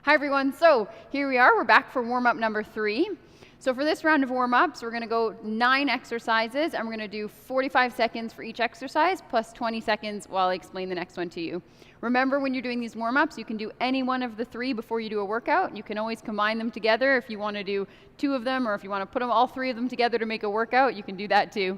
Hi everyone, so here we are, we're back for warm-up number 3. So for this round of warm-ups, we're going to go 9 exercises, and we're going to do 45 seconds for each exercise, plus 20 seconds while I explain the next one to you. Remember, when you're doing these warm-ups, you can do any one of the 3 before you do a workout. You can always combine them together if you want to do 2 of them, or if you want to put all 3 of them together to make a workout, you can do that too.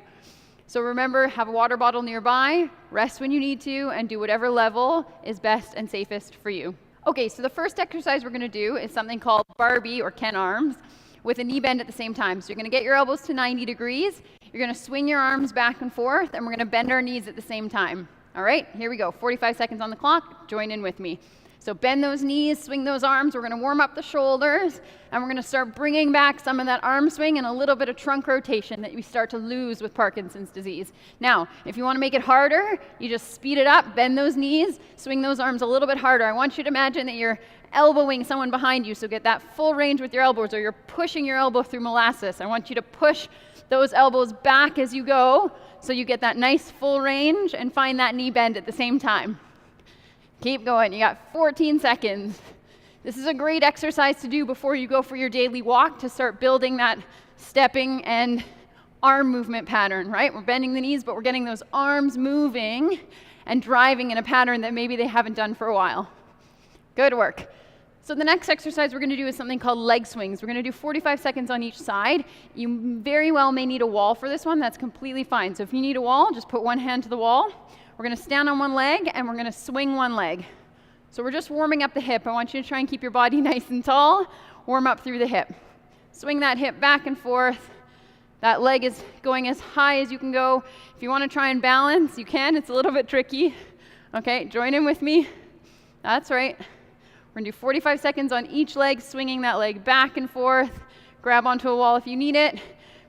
So remember, have a water bottle nearby, rest when you need to, and do whatever level is best and safest for you. Okay, so the first exercise we're going to do is something called BARBIE, or Ken arms, with a knee bend at the same time. So you're going to get your elbows to 90 degrees, you're going to swing your arms back and forth, and we're going to bend our knees at the same time. All right, here we go. 45 seconds on the clock. Join in with me. So bend those knees, swing those arms. We're going to warm up the shoulders, and we're going to start bringing back some of that arm swing and a little bit of trunk rotation that we start to lose with Parkinson's disease. Now, if you want to make it harder, you just speed it up, bend those knees, swing those arms a little bit harder. I want you to imagine that you're elbowing someone behind you, so get that full range with your elbows, or you're pushing your elbow through molasses. I want you to push those elbows back as you go, so you get that nice full range and find that knee bend at the same time. Keep going. You got 14 seconds. This is a great exercise to do before you go for your daily walk to start building that stepping and arm movement pattern, right? We're bending the knees, but we're getting those arms moving and driving in a pattern that maybe they haven't done for a while. Good work. So the next exercise we're going to do is something called leg swings. We're going to do 45 seconds on each side. You very well may need a wall for this one. That's completely fine. So if you need a wall, just put one hand to the wall. We're going to stand on one leg, and we're going to swing one leg. So we're just warming up the hip. I want you to try and keep your body nice and tall. Warm up through the hip. Swing that hip back and forth. That leg is going as high as you can go. If you want to try and balance, you can. It's a little bit tricky. Okay, join in with me. That's right. We're going to do 45 seconds on each leg, swinging that leg back and forth. Grab onto a wall if you need it.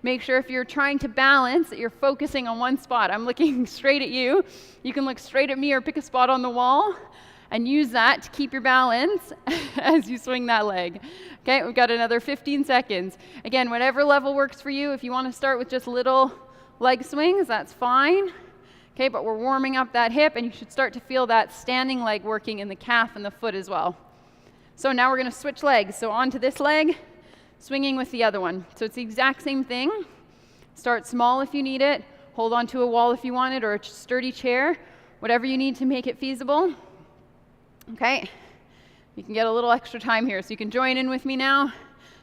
Make sure if you're trying to balance that you're focusing on one spot. I'm looking straight at you. You can look straight at me or pick a spot on the wall and use that to keep your balance as you swing that leg. Okay, we've got another 15 seconds. Again, whatever level works for you. If you want to start with just little leg swings, that's fine. Okay, but we're warming up that hip, and you should start to feel that standing leg working in the calf and the foot as well. So now we're going to switch legs. So onto this leg, swinging with the other one. So it's the exact same thing. Start small if you need it. Hold onto a wall if you want it, or a sturdy chair. Whatever you need to make it feasible. Okay. You can get a little extra time here, so you can join in with me now.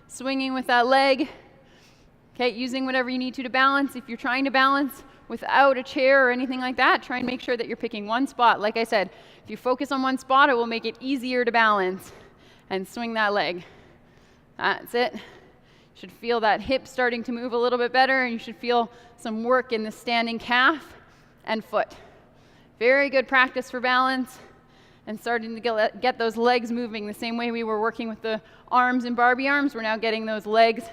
Swinging with that leg. Okay, using whatever you need to balance. If you're trying to balance without a chair or anything like that, try and make sure that you're picking one spot. Like I said, if you focus on one spot, it will make it easier to balance. And swing that leg. That's it. You should feel that hip starting to move a little bit better, and you should feel some work in the standing calf and foot. Very good practice for balance and starting to get those legs moving the same way we were working with the arms and Barbie arms. We're now getting those legs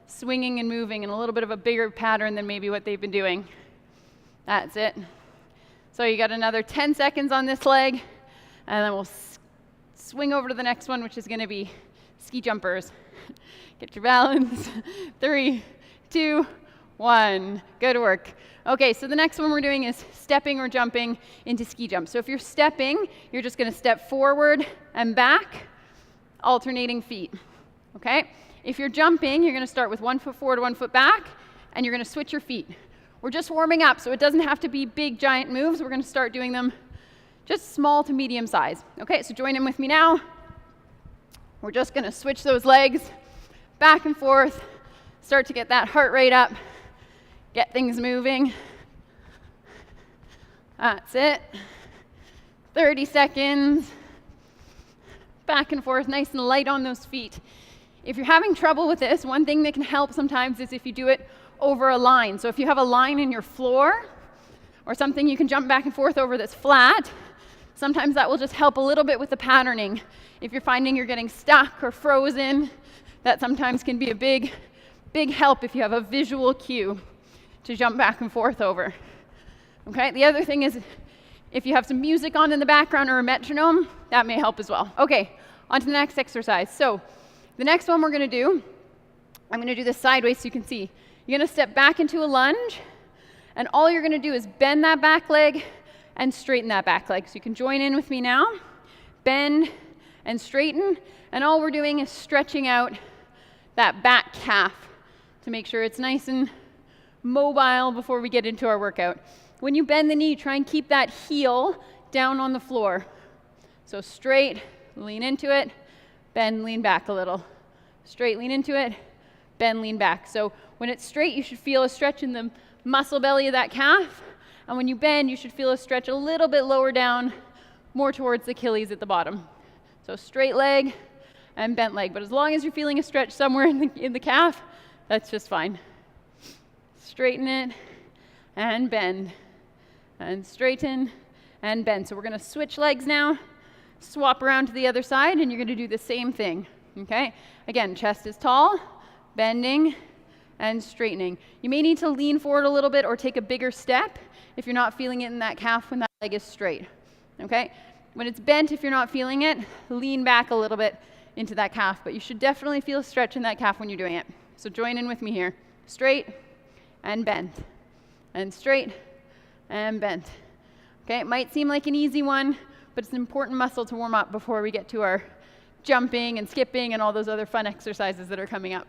swinging and moving in a little bit of a bigger pattern than maybe what they've been doing. That's it. So you got another 10 seconds on this leg, and then we'll swing over to the next one, which is going to be ski jumpers. Get your balance. 3, 2, 1. Good work. Okay, so the next one we're doing is stepping or jumping into ski jump. So if you're stepping, you're just going to step forward and back, alternating feet. Okay? If you're jumping, you're going to start with 1 foot forward, 1 foot back, and you're going to switch your feet. We're just warming up, so it doesn't have to be big, giant moves. We're going to start doing them just small to medium size. Okay, so join in with me now. We're just going to switch those legs back and forth, start to get that heart rate up, get things moving. That's it. 30 seconds. Back and forth, nice and light on those feet. If you're having trouble with this, one thing that can help sometimes is if you do it over a line. So if you have a line in your floor or something you can jump back and forth over that's flat, sometimes that will just help a little bit with the patterning. If you're finding you're getting stuck or frozen, that sometimes can be a big, big help if you have a visual cue to jump back and forth over. Okay, the other thing is if you have some music on in the background or a metronome, that may help as well. Okay, on to the next exercise. So the next one we're going to do, I'm going to do this sideways so you can see. You're going to step back into a lunge, and all you're going to do is bend that back leg and straighten that back leg. So you can join in with me now. Bend and straighten. And all we're doing is stretching out that back calf to make sure it's nice and mobile before we get into our workout. When you bend the knee, try and keep that heel down on the floor. So straight, lean into it, bend, lean back a little. Straight, lean into it, bend, lean back. So when it's straight, you should feel a stretch in the muscle belly of that calf. And when you bend, you should feel a stretch a little bit lower down, more towards the Achilles at the bottom. So straight leg and bent leg. But as long as you're feeling a stretch somewhere in the calf, that's just fine. Straighten it and bend. And straighten and bend. So we're going to switch legs now, swap around to the other side, and you're going to do the same thing. Okay? Again, chest is tall, bending, and straightening. You may need to lean forward a little bit or take a bigger step if you're not feeling it in that calf when that leg is straight. Okay? When it's bent, if you're not feeling it, lean back a little bit into that calf, but you should definitely feel a stretch in that calf when you're doing it. So join in with me here. Straight and bend. And straight and bend. Okay, it might seem like an easy one, but it's an important muscle to warm up before we get to our jumping and skipping and all those other fun exercises that are coming up.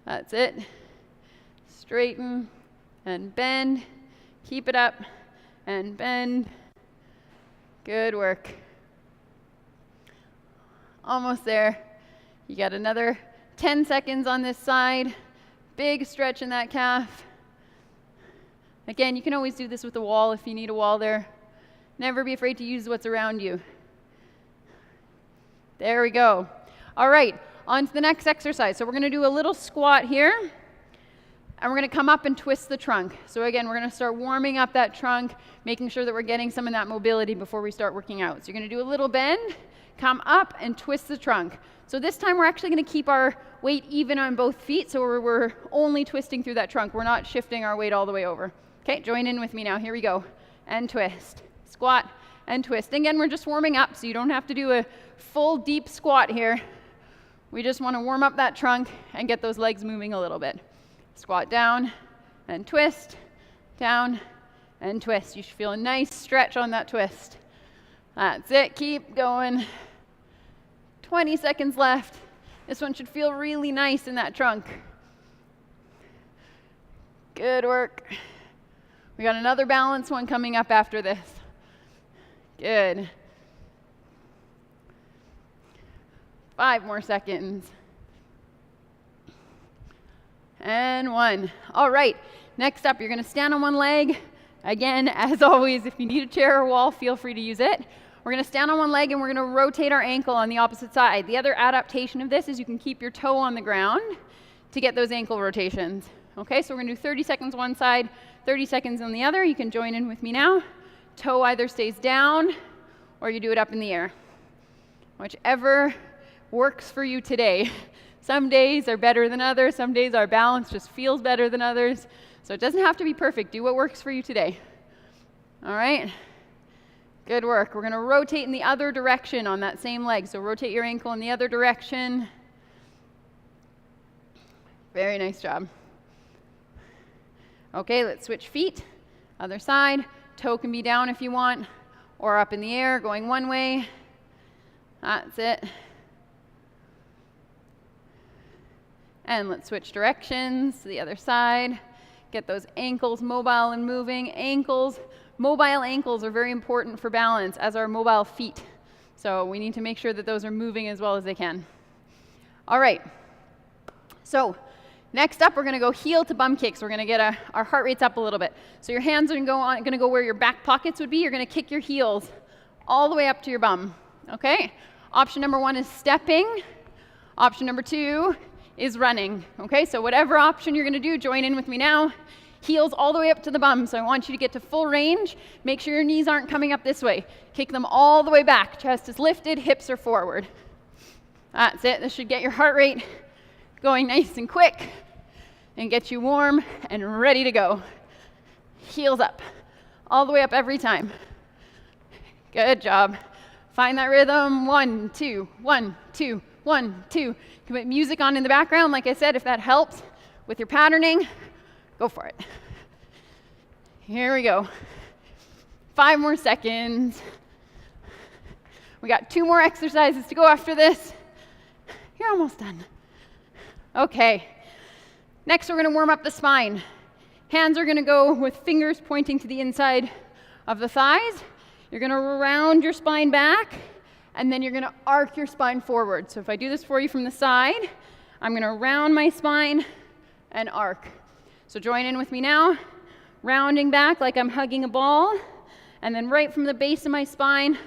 That's it. Straighten and bend. Keep it up and bend. Good work. Almost there. You got another 10 seconds on this side. Big stretch in that calf. Again, you can always do this with a wall if you need a wall there. Never be afraid to use what's around you. There we go. All right, on to the next exercise. So we're going to do a little squat here, and we're going to come up and twist the trunk. So again, we're going to start warming up that trunk, making sure that we're getting some of that mobility before we start working out. So you're going to do a little bend, come up, and twist the trunk. So this time we're actually going to keep our weight even on both feet, so we're only twisting through that trunk. We're not shifting our weight all the way over. Okay, join in with me now. Here we go. And twist. Squat and twist. Again, we're just warming up, so you don't have to do a full deep squat here. We just want to warm up that trunk and get those legs moving a little bit. Squat down and twist, down and twist. You should feel a nice stretch on that twist. That's it. Keep going. 20 seconds left. This one should feel really nice in that trunk. Good work. We got another balance one coming up after this. Good. 5 more seconds. And 1. All right. Next up, you're going to stand on one leg. Again, as always, if you need a chair or wall, feel free to use it. We're going to stand on one leg and we're going to rotate our ankle on the opposite side. The other adaptation of this is you can keep your toe on the ground to get those ankle rotations. Okay, so we're going to do 30 seconds one side, 30 seconds on the other. You can join in with me now. Toe either stays down or you do it up in the air. Whichever works for you today. Some days are better than others. Some days our balance just feels better than others. So it doesn't have to be perfect. Do what works for you today. All right? Good work. We're going to rotate in the other direction on that same leg. So rotate your ankle in the other direction. Very nice job. Okay, let's switch feet. Other side. Toe can be down if you want, or up in the air, going one way. That's it. And let's switch directions to the other side. Get those ankles mobile and moving. Mobile ankles are very important for balance, as are mobile feet. So we need to make sure that those are moving as well as they can. All right. So next up, we're going to go heel to bum kicks. We're going to get our heart rates up a little bit. So your hands are going to go where your back pockets would be. You're going to kick your heels all the way up to your bum. Okay? Option number 1 is stepping. Option number 2 is running. Okay? So whatever option you're going to do, join in with me now. Heels all the way up to the bum. So I want you to get to full range. Make sure your knees aren't coming up this way. Kick them all the way back. Chest is lifted, hips are forward. That's it. This should get your heart rate going nice and quick and get you warm and ready to go. Heels up. All the way up every time. Good job. Find that rhythm. 1, 2, 1, 2, 1, 2. You can put music on in the background, like I said, if that helps with your patterning. Go for it. Here we go. 5 more seconds. We got 2 more exercises to go after this. You're almost done. Okay. Next, we're going to warm up the spine. Hands are going to go with fingers pointing to the inside of the thighs. You're going to round your spine back, and then you're going to arc your spine forward. So if I do this for you from the side, I'm going to round my spine and arc. So join in with me now. Rounding back like I'm hugging a ball, and then right from the base of my spine,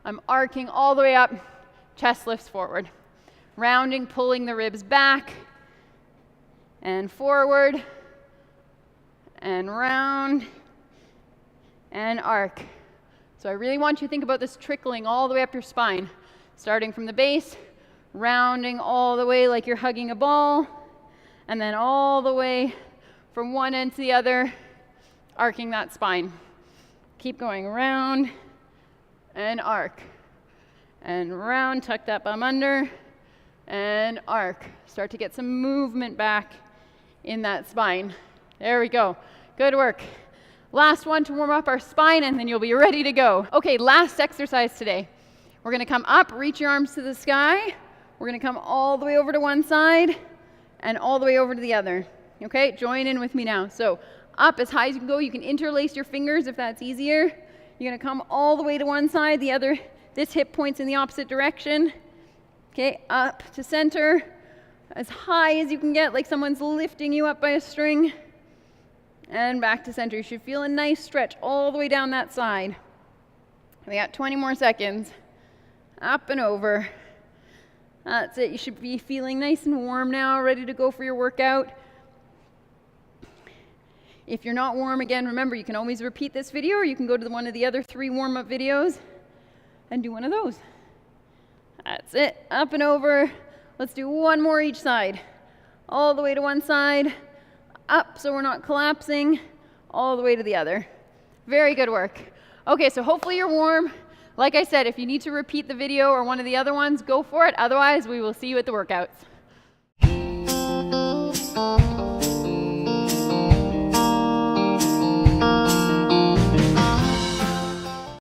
I'm arcing all the way up, chest lifts forward. Rounding, pulling the ribs back and forward, and round, and arc. So I really want you to think about this trickling all the way up your spine, starting from the base, rounding all the way like you're hugging a ball, and then all the way from one end to the other, arcing that spine. Keep going round and arc. And round, tuck that bum under, and arc. Start to get some movement back in that spine. There we go. Good work. Last one to warm up our spine, and then you'll be ready to go. Okay, last exercise today. We're going to come up, reach your arms to the sky. We're going to come all the way over to one side and all the way over to the other. Okay, join in with me now. So up as high as you can go. You can interlace your fingers if that's easier. You're going to come all the way to one side. The other, this hip points in the opposite direction. Okay, up to center. As high as you can get, like someone's lifting you up by a string. And back to center. You should feel a nice stretch all the way down that side. We got 20 more seconds. Up and over. That's it. You should be feeling nice and warm now, ready to go for your workout. If you're not warm, again, remember, you can always repeat this video, or you can go to one of the other 3 warm-up videos and do one of those. That's it. Up and over. Let's do 1 more each side. All the way to one side. Up so we're not collapsing. All the way to the other. Very good work. Okay, so hopefully you're warm. Like I said, if you need to repeat the video or one of the other ones, go for it. Otherwise, we will see you at the workouts.